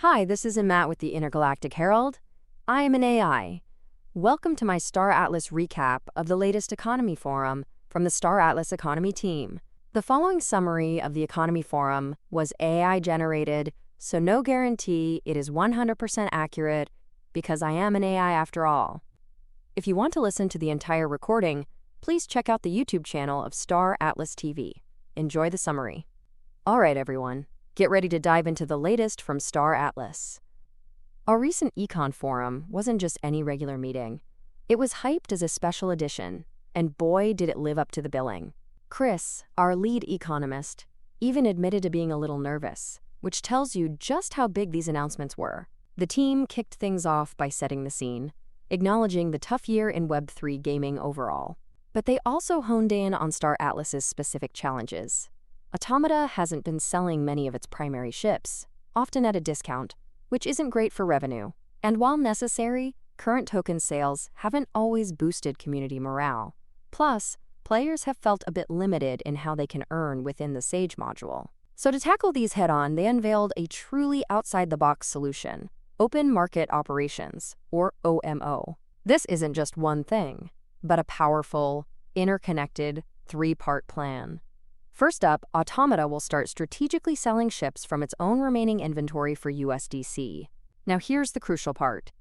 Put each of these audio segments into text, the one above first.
Hi, this is Matt with the Intergalactic Herald. I am an AI. Welcome to my Star Atlas recap of the latest economy forum from the Star Atlas economy team. The following summary of the economy forum was AI generated, so no guarantee it is 100% accurate because I am an AI after all. If you want to listen to the entire recording, please check out the YouTube channel of Star Atlas TV. Enjoy the summary. All right, everyone. Get ready to dive into the latest from Star Atlas. Our recent Econ Forum wasn't just any regular meeting. It was hyped as a special edition, and boy did it live up to the billing. Chris, our lead economist, even admitted to being a little nervous, which tells you just how big these announcements were. The team kicked things off by setting the scene, acknowledging the tough year in Web3 gaming overall. But they also honed in on Star Atlas's specific challenges. Automata hasn't been selling many of its primary ships, often at a discount, which isn't great for revenue. And while necessary, current token sales haven't always boosted community morale. Plus, players have felt a bit limited in how they can earn within the Sage module. So to tackle these head-on, they unveiled a truly outside-the-box solution, Open Market Operations, or OMO. This isn't just one thing, but a powerful, interconnected, three-part plan. First up, Automata will start strategically selling ships from its own remaining inventory for USDC. Now here's the crucial part.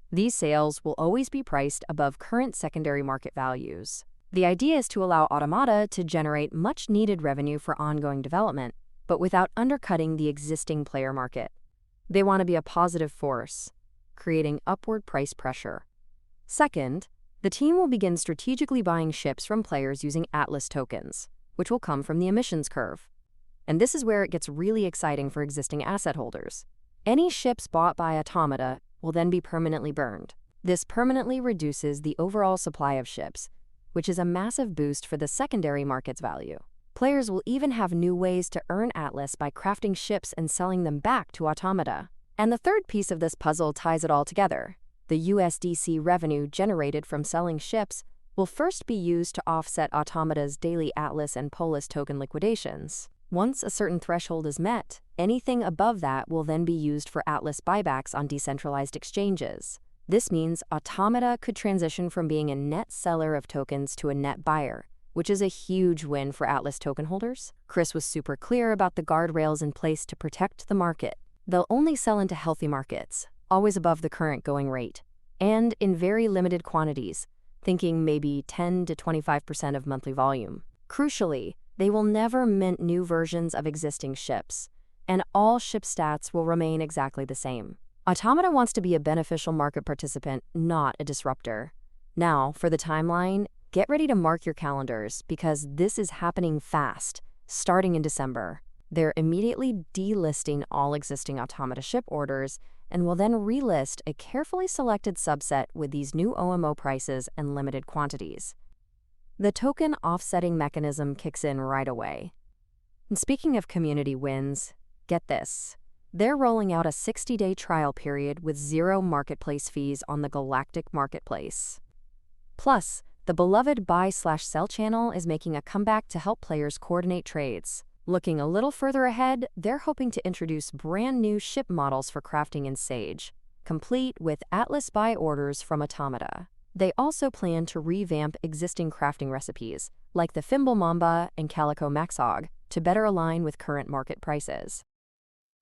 These sales will always be priced above current secondary market values. The idea is to allow Automata to generate much-needed revenue for ongoing development, but without undercutting the existing player market. They want to be a positive force, creating upward price pressure. Second, the team will begin strategically buying ships from players using Atlas tokens, which will come from the emissions curve. And this is where it gets really exciting for existing asset holders. Any ships bought by Automata will then be permanently burned. This permanently reduces the overall supply of ships, which is a massive boost for the secondary market's value. Players will even have new ways to earn Atlas by crafting ships and selling them back to Automata. And the third piece of this puzzle ties it all together. The USDC revenue generated from selling ships will first be used to offset Automata's daily Atlas and Polis token liquidations. Once a certain threshold is met, anything above that will then be used for Atlas buybacks on decentralized exchanges. This means Automata could transition from being a net seller of tokens to a net buyer, which is a huge win for Atlas token holders. Chris was super clear about the guardrails in place to protect the market. They'll only sell into healthy markets, always above the current going rate, and in very limited quantities, thinking maybe 10 to 25% of monthly volume. Crucially, they will never mint new versions of existing ships, and all ship stats will remain exactly the same. Automata wants to be a beneficial market participant, not a disruptor. Now, for the timeline, get ready to mark your calendars because this is happening fast, starting in December. They're immediately delisting all existing Automata ship orders and will then relist a carefully selected subset with these new OMO prices and limited quantities. The token offsetting mechanism kicks in right away. And speaking of community wins, get this. They're rolling out a 60-day trial period with zero marketplace fees on the Galactic Marketplace. Plus, the beloved buy/sell channel is making a comeback to help players coordinate trades. Looking a little further ahead, they're hoping to introduce brand new ship models for crafting in Sage, complete with Atlas buy orders from Automata. They also plan to revamp existing crafting recipes, like the Fimble Mamba and Calico Maxog, to better align with current market prices.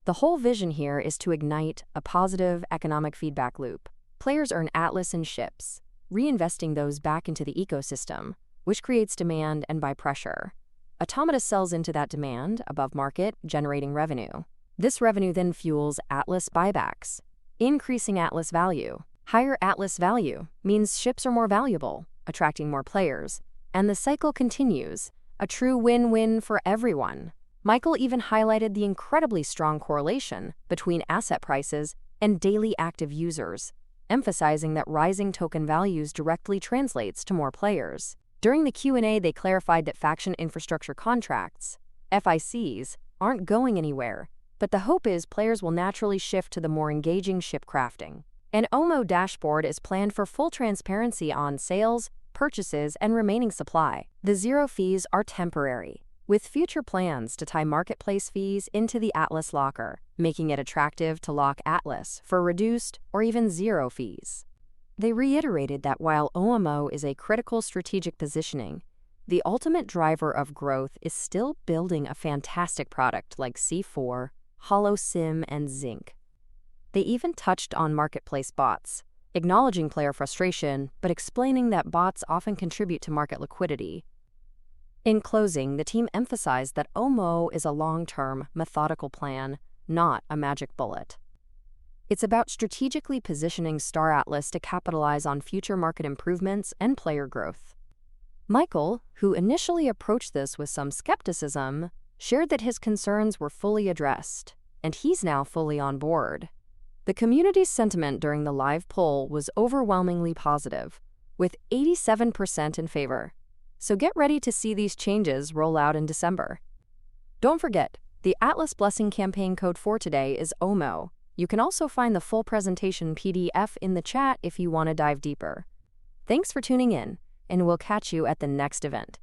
The whole vision here is to ignite a positive economic feedback loop. Players earn Atlas and ships, reinvesting those back into the ecosystem, which creates demand and buy pressure. Automata sells into that demand, above market, generating revenue. This revenue then fuels Atlas buybacks, increasing Atlas value. Higher Atlas value means ships are more valuable, attracting more players, and the cycle continues, a true win-win for everyone. Michael even highlighted the incredibly strong correlation between asset prices and daily active users, emphasizing that rising token values directly translates to more players. During the Q&A, they clarified that faction infrastructure contracts, FICs, aren't going anywhere, but the hope is players will naturally shift to the more engaging ship crafting. An OMO dashboard is planned for full transparency on sales, purchases, and remaining supply. The zero fees are temporary. with future plans to tie marketplace fees into the Atlas locker, making it attractive to lock Atlas for reduced or even zero fees. They reiterated that while OMO is a critical strategic positioning, the ultimate driver of growth is still building a fantastic product like C4, HoloSIM, and Zinc. They even touched on marketplace bots, acknowledging player frustration but explaining that bots often contribute to market liquidity. In closing, the team emphasized that OMO is a long-term, methodical plan, not a magic bullet. It's about strategically positioning Star Atlas to capitalize on future market improvements and player growth. Michael, who initially approached this with some skepticism, shared that his concerns were fully addressed, and he's now fully on board. The community's sentiment during the live poll was overwhelmingly positive, with 87% in favor. So get ready to see these changes roll out in December. Don't forget, the Atlas Blessing campaign code for today is OMO. You can also find the full presentation PDF in the chat if you want to dive deeper. Thanks for tuning in, and we'll catch you at the next event.